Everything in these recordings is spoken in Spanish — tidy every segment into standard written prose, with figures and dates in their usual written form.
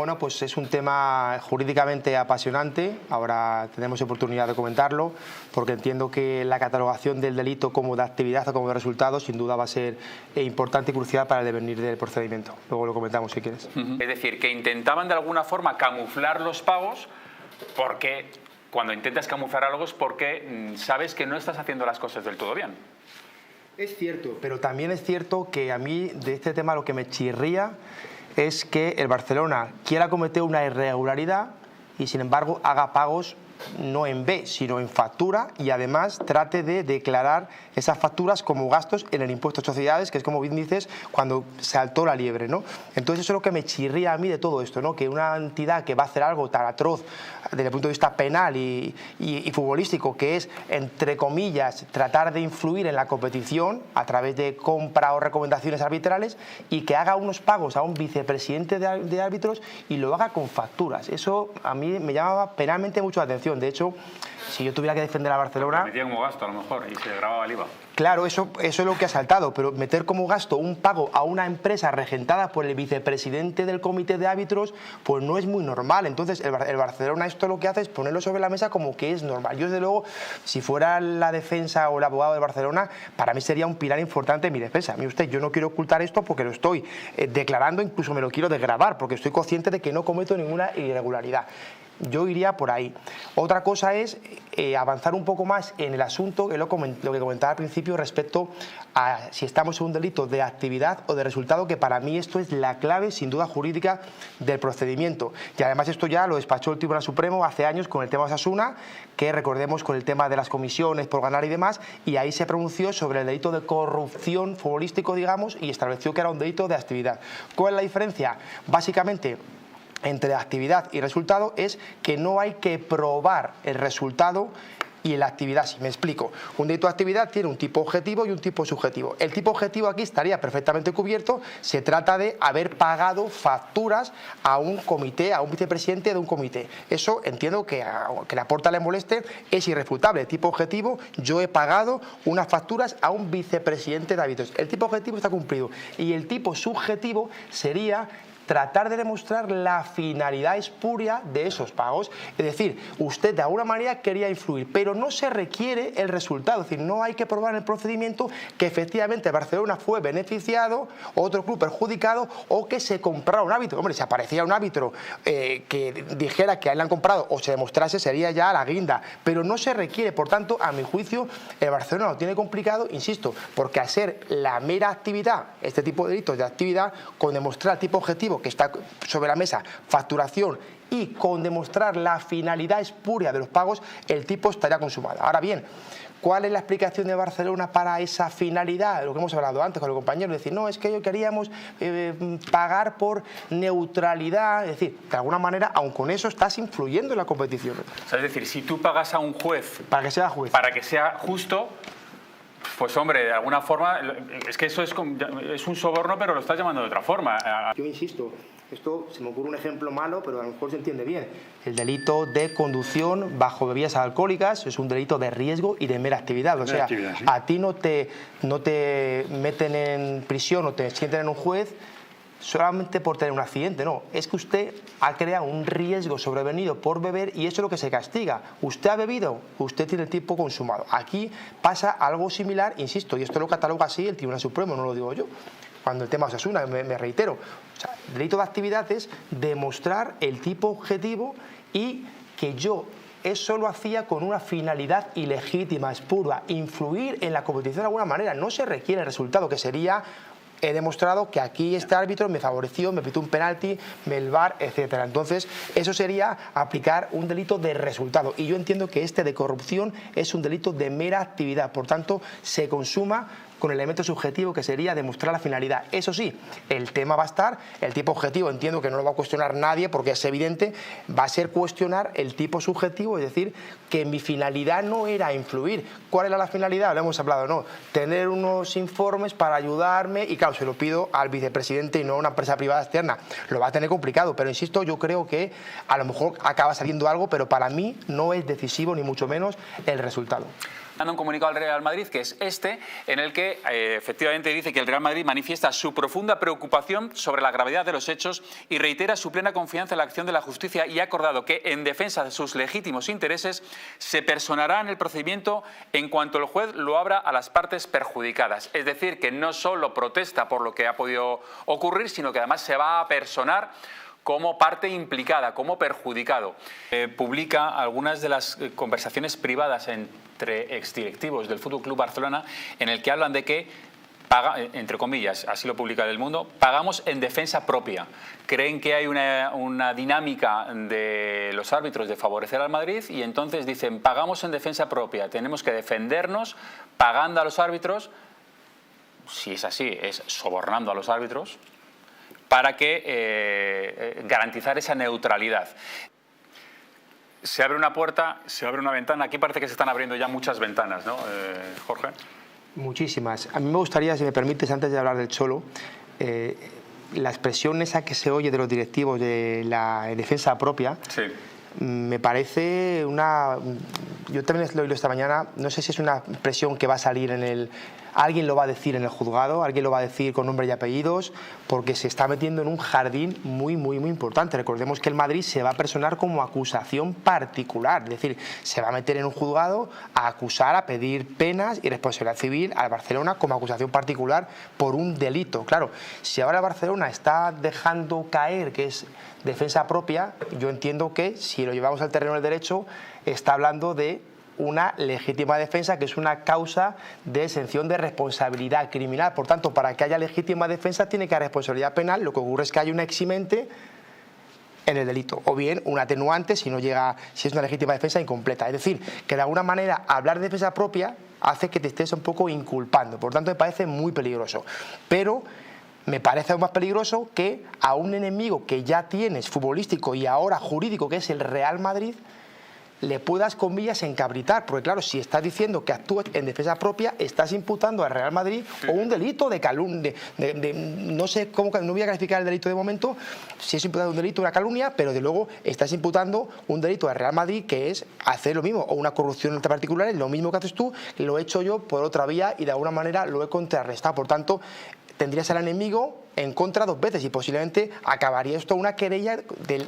Bueno, pues es un tema jurídicamente apasionante. Ahora tenemos oportunidad de comentarlo, porque entiendo que la catalogación del delito como de actividad o como de resultado sin duda va a ser importante y crucial para el devenir del procedimiento. Luego lo comentamos si quieres. Es decir, que intentaban de alguna forma camuflar los pagos, porque cuando intentas camuflar algo es porque sabes que no estás haciendo las cosas del todo bien. Es cierto, pero también es cierto que a mí de este tema lo que me chirría es que el Barcelona quiera cometer una irregularidad y sin embargo haga pagos no en B, sino en factura, y además trate de declarar esas facturas como gastos en el impuesto de sociedades, que es, como bien dices, cuando saltó la liebre, ¿no? Entonces eso es lo que me chirría a mí de todo esto, ¿no? Que una entidad que va a hacer algo tan atroz desde el punto de vista penal y futbolístico, que es, entre comillas, tratar de influir en la competición a través de compra o recomendaciones arbitrales, y que haga unos pagos a un vicepresidente de árbitros y lo haga con facturas. Eso a mí me llamaba penalmente mucho la atención. De hecho, si yo tuviera que defender a Barcelona... Metía como gasto a lo mejor y se grababa el IVA. Claro, eso es lo que ha saltado, pero meter como gasto un pago a una empresa regentada por el vicepresidente del comité de árbitros, pues no es muy normal. Entonces el Barcelona esto lo que hace es ponerlo sobre la mesa como que es normal. Yo desde luego, si fuera la defensa o el abogado del Barcelona, para mí sería un pilar importante en mi defensa. Mire usted, yo no quiero ocultar esto porque lo estoy declarando, incluso me lo quiero desgravar, porque estoy consciente de que no cometo ninguna irregularidad. Yo iría por ahí. Otra cosa es avanzar un poco más en el asunto, que lo que comentaba al principio respecto a si estamos en un delito de actividad o de resultado, que para mí esto es la clave sin duda jurídica del procedimiento. Y además esto ya lo despachó el Tribunal Supremo hace años con el tema Osasuna, que recordemos con el tema de las comisiones por ganar y demás, y ahí se pronunció sobre el delito de corrupción futbolístico, digamos, y estableció que era un delito de actividad. ¿Cuál es la diferencia? Básicamente, entre actividad y resultado es que no hay que probar el resultado y la actividad. Si me explico, un delito de actividad tiene un tipo objetivo y un tipo subjetivo. El tipo objetivo aquí estaría perfectamente cubierto. Se trata de haber pagado facturas a un comité, a un vicepresidente de un comité. Eso entiendo que le aporta le moleste, es irrefutable. El tipo objetivo, yo he pagado unas facturas a un vicepresidente de árbitros. El tipo objetivo está cumplido. Y el tipo subjetivo sería tratar de demostrar la finalidad espuria de esos pagos. Es decir, usted de alguna manera quería influir, pero no se requiere el resultado. Es decir, no hay que probar en el procedimiento que efectivamente Barcelona fue beneficiado, otro club perjudicado, o que se comprara un árbitro. Hombre, si aparecía un árbitro que dijera que a él le han comprado o se demostrase, sería ya la guinda. Pero no se requiere. Por tanto, a mi juicio, el Barcelona lo tiene complicado, insisto, porque al ser la mera actividad, este tipo de delitos de actividad, con demostrar el tipo objetivo que está sobre la mesa, facturación, y con demostrar la finalidad espuria de los pagos, el tipo estaría consumado. Ahora bien, ¿cuál es la explicación de Barcelona para esa finalidad? Lo que hemos hablado antes con el compañero, decir, no, es que yo queríamos pagar por neutralidad. Es decir, de alguna manera, aun con eso, estás influyendo en la competición. O sea, es decir, si tú pagas a un juez para que sea justo, pues hombre, de alguna forma, es que eso es un soborno, pero lo estás llamando de otra forma. Yo insisto, esto se me ocurre un ejemplo malo, pero a lo mejor se entiende bien. El delito de conducción bajo bebidas alcohólicas es un delito de riesgo y de mera actividad. O sea, sí, a ti no te meten en prisión o te sienten en un juez solamente por tener un accidente, no, es que usted ha creado un riesgo sobrevenido por beber y eso es lo que se castiga. Usted ha bebido, usted tiene el tipo consumado. Aquí pasa algo similar, insisto, y esto lo cataloga así el Tribunal Supremo, no lo digo yo. Cuando el tema Osasuna, me reitero, o sea, el delito de actividad es demostrar el tipo objetivo y que yo eso lo hacía con una finalidad ilegítima, espurda, influir en la competición de alguna manera. No se requiere el resultado, que sería: he demostrado que aquí este árbitro me favoreció, me pitó un penalti, el VAR, etcétera. Entonces, eso sería aplicar un delito de resultado. Y yo entiendo que este de corrupción es un delito de mera actividad. Por tanto, se consuma con el elemento subjetivo, que sería demostrar la finalidad. Eso sí, el tema va a estar, el tipo objetivo entiendo que no lo va a cuestionar nadie porque es evidente, va a ser cuestionar el tipo subjetivo, es decir, que mi finalidad no era influir. ¿Cuál era la finalidad? Lo hemos hablado, no, tener unos informes para ayudarme y claro, se lo pido al vicepresidente y no a una empresa privada externa. Lo va a tener complicado, pero insisto, yo creo que a lo mejor acaba saliendo algo, pero para mí no es decisivo ni mucho menos el resultado. Dando un comunicado al Real Madrid, que es este, en el que efectivamente dice que el Real Madrid manifiesta su profunda preocupación sobre la gravedad de los hechos y reitera su plena confianza en la acción de la justicia, y ha acordado que, en defensa de sus legítimos intereses, se personará en el procedimiento en cuanto el juez lo abra a las partes perjudicadas. Es decir, que no solo protesta por lo que ha podido ocurrir, sino que además se va a personar como parte implicada, como perjudicado. Publica algunas de las conversaciones privadas entre exdirectivos del FC Barcelona, en el que hablan de que, entre comillas, así lo publica El Mundo, pagamos en defensa propia. Creen que hay una dinámica de los árbitros de favorecer al Madrid, y entonces dicen, pagamos en defensa propia, tenemos que defendernos pagando a los árbitros. Si es así, es sobornando a los árbitros para que garantizar esa neutralidad. Se abre una puerta, se abre una ventana. Aquí parece que se están abriendo ya muchas ventanas, ¿no, Jorge? Muchísimas. A mí me gustaría, si me permites, antes de hablar del Cholo, la expresión esa que se oye de los directivos de la defensa propia, sí, me parece una... Yo también lo he oído esta mañana, no sé si es una expresión que va a salir en el... Alguien lo va a decir en el juzgado, alguien lo va a decir con nombre y apellidos, porque se está metiendo en un jardín muy importante. Recordemos que el Madrid se va a personar como acusación particular, es decir, se va a meter en un juzgado a acusar, a pedir penas y responsabilidad civil al Barcelona como acusación particular por un delito. Claro, si ahora el Barcelona está dejando caer que es defensa propia, yo entiendo que, si lo llevamos al terreno del derecho, está hablando de una legítima defensa, que es una causa de exención de responsabilidad criminal. Por tanto, para que haya legítima defensa tiene que haber responsabilidad penal. Lo que ocurre es que hay una eximente en el delito, o bien un atenuante si no llega, si es una legítima defensa incompleta. Es decir, que de alguna manera hablar de defensa propia hace que te estés un poco inculpando. Por tanto, me parece muy peligroso. Pero me parece aún más peligroso que a un enemigo que ya tienes, futbolístico y ahora jurídico, que es el Real Madrid, le puedas, comillas, encabritar, porque claro, si estás diciendo que actúas en defensa propia, estás imputando al Real Madrid o un delito de calumnia, no sé cómo, no voy a calificar el delito de momento, si es imputado un delito, una calumnia, pero de luego estás imputando un delito al Real Madrid, que es hacer lo mismo, o una corrupción entre particulares, lo mismo que haces tú, lo he hecho yo por otra vía y de alguna manera lo he contrarrestado. Por tanto, tendrías al enemigo en contra dos veces y posiblemente acabaría esto una querella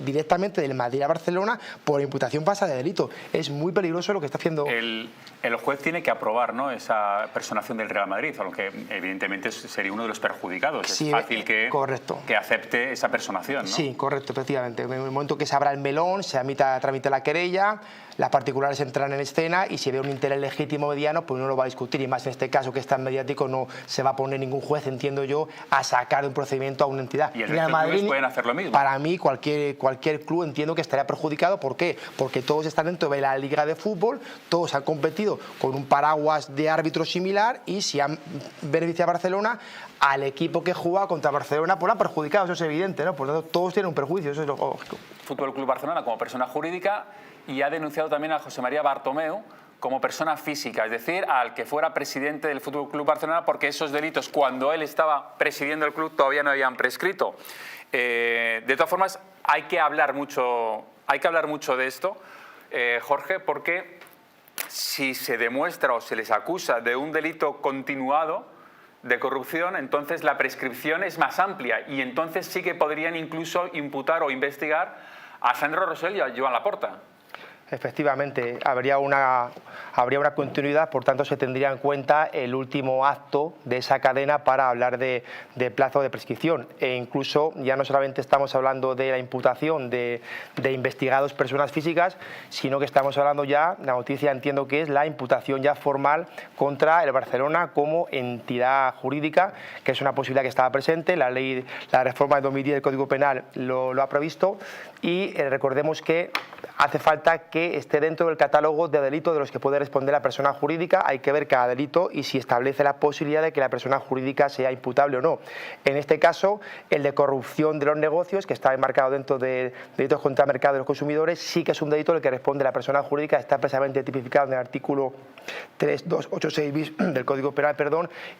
directamente del Madrid a Barcelona por imputación falsa de delito. Es muy peligroso lo que está haciendo. El juez tiene que aprobar, ¿no?, esa personación del Real Madrid, aunque evidentemente sería uno de los perjudicados. Sí, es fácil que acepte esa personación, ¿no? Sí, correcto, efectivamente. En el momento que se abra el melón, se tramite la querella, las particulares entran en escena y si ve un interés legítimo mediano, pues uno lo va a discutir, y más en este caso que es tan mediático, no se va a poner ningún juez, entiendo yo, a sacar de un procedimiento a una entidad. ¿Y el resto de clubes pueden hacer lo mismo? Para mí, cualquier club entiendo que estaría perjudicado. ¿Por qué? Porque todos están dentro de la liga de fútbol, todos han competido con un paraguas de árbitro similar, y si han beneficiado a Barcelona, al equipo que juega contra Barcelona, pues han perjudicado, eso es evidente, ¿no? Por lo tanto, todos tienen un perjuicio, eso es lo lógico. Fútbol Club Barcelona como persona jurídica, y ha denunciado también a José María Bartomeu como persona física, es decir, al que fuera presidente del FC Barcelona, porque esos delitos, cuando él estaba presidiendo el club, todavía no habían prescrito. De todas formas, hay que hablar mucho de esto, Jorge, porque si se demuestra o se les acusa de un delito continuado de corrupción, entonces la prescripción es más amplia, y entonces sí que podrían incluso imputar o investigar a Sandro Rosell y a Joan Laporta. Efectivamente, habría una continuidad, por tanto se tendría en cuenta el último acto de esa cadena para hablar de plazo de prescripción, e incluso ya no solamente estamos hablando de la imputación de investigados personas físicas, sino que estamos hablando ya, la noticia entiendo que es la imputación ya formal contra el Barcelona como entidad jurídica, que es una posibilidad que estaba presente. La reforma de 2010 del Código Penal lo ha previsto, y recordemos que hace falta que esté dentro del catálogo de delitos de los que puede responder la persona jurídica. Hay que ver cada delito y si establece la posibilidad de que la persona jurídica sea imputable o no. En este caso, el de corrupción de los negocios, que está enmarcado dentro de delitos contra el mercado de los consumidores, sí que es un delito del que responde la persona jurídica, está precisamente tipificado en el artículo 3286 bis del Código Penal,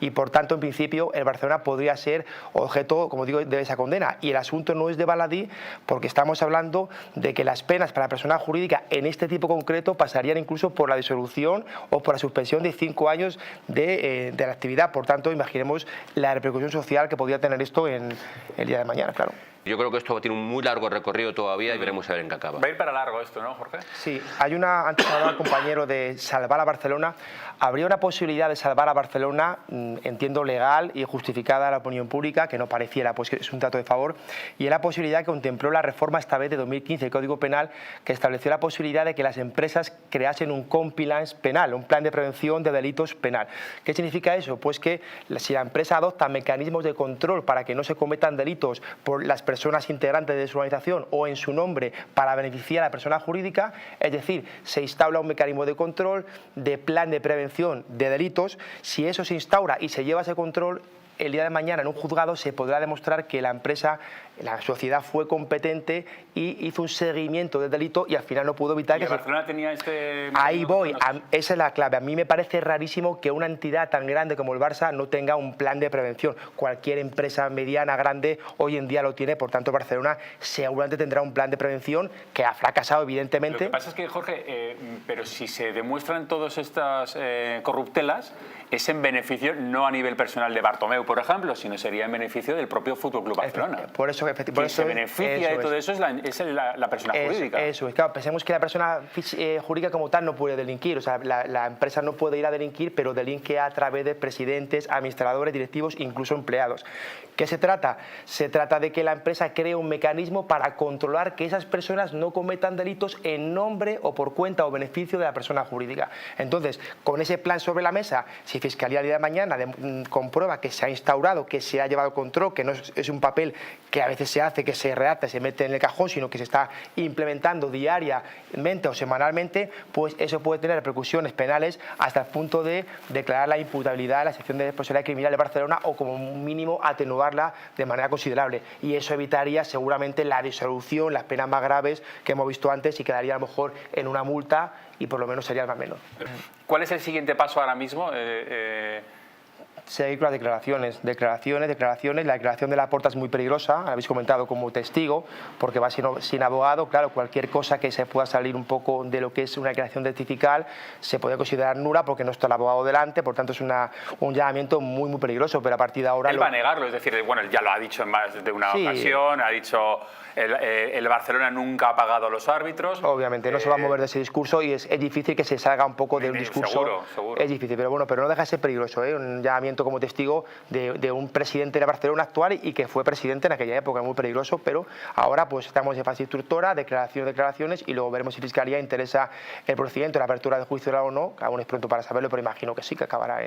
y por tanto, en principio, el Barcelona podría ser objeto, como digo, de esa condena. Y el asunto no es de baladí, porque estamos hablando de que las penas para la persona jurídica en en este tipo concreto pasarían incluso por la disolución o por la suspensión de 5 años de la actividad. Por tanto, imaginemos la repercusión social que podría tener esto en el día de mañana, claro. Yo creo que esto tiene un muy largo recorrido todavía y veremos a ver en qué acaba. Va a ir para largo esto, ¿no, Jorge? Sí, antes hablaba el compañero de salvar a Barcelona. Habría una posibilidad de salvar a Barcelona, entiendo, legal y justificada a la opinión pública, que no pareciera, pues que es un trato de favor, y es la posibilidad que contempló la reforma esta vez de 2015 del Código Penal, que estableció la posibilidad de que las empresas creasen un compliance penal, un plan de prevención de delitos penal. ¿Qué significa eso? Pues que si la empresa adopta mecanismos de control para que no se cometan delitos por las personas integrantes de su organización o en su nombre para beneficiar a la persona jurídica, es decir, se instaura un mecanismo de control, de plan de prevención de delitos. Si eso se instaura y se lleva ese control, el día de mañana en un juzgado se podrá demostrar que la empresa, la sociedad fue competente y hizo un seguimiento del delito y al final no pudo evitar que Barcelona tenía este... Ahí voy, esa es la clave. A mí me parece rarísimo que una entidad tan grande como el Barça no tenga un plan de prevención. Cualquier empresa mediana, grande, hoy en día lo tiene, por tanto Barcelona seguramente tendrá un plan de prevención que ha fracasado evidentemente. Lo que pasa es que, Jorge, pero si se demuestran todas estas corruptelas, es en beneficio, no a nivel personal de Bartomeu, por ejemplo, sino sería en beneficio del propio Fútbol Club Barcelona. Por eso, quien se beneficia de todo eso es la persona jurídica. Eso es, claro, pensemos que la persona jurídica como tal no puede delinquir, o sea, la empresa no puede ir a delinquir, pero delinque a través de presidentes, administradores, directivos, incluso empleados. ¿Qué se trata? Se trata de que la empresa cree un mecanismo para controlar que esas personas no cometan delitos en nombre o por cuenta o beneficio de la persona jurídica. Entonces, con ese plan sobre la mesa, si Fiscalía el día de mañana comprueba que se ha instaurado, que se ha llevado control, que no es un papel que a veces se hace, que se redacta, se mete en el cajón, sino que se está implementando diariamente o semanalmente, pues eso puede tener repercusiones penales hasta el punto de declarar la imputabilidad de la sección de responsabilidad criminal de Barcelona o como mínimo atenuarla de manera considerable. Y eso evitaría seguramente la disolución, las penas más graves que hemos visto antes y quedaría a lo mejor en una multa y por lo menos sería más menor. ¿Cuál es el siguiente paso ahora mismo? Seguir con las declaraciones. La declaración de Laporta es muy peligrosa, la habéis comentado, como testigo, porque va sin abogado. Claro, cualquier cosa que se pueda salir un poco de lo que es una declaración testifical se puede considerar nula porque no está el abogado delante, por tanto es un llamamiento muy, muy peligroso, pero a partir de ahora... Él va a negarlo, es decir, bueno, él ya lo ha dicho en más de una ocasión, ha dicho... El Barcelona nunca ha pagado a los árbitros. Obviamente, no se va a mover de ese discurso y es difícil que se salga un poco de un discurso. Seguro. Es difícil, pero bueno, pero no deja de ser peligroso, un llamamiento como testigo de un presidente de Barcelona actual y que fue presidente en aquella época, muy peligroso, pero ahora pues estamos en fase instructora, declaraciones y luego veremos si Fiscalía interesa el procedimiento, la apertura de juicio o no, aún es pronto para saberlo, pero imagino que sí, que acabará.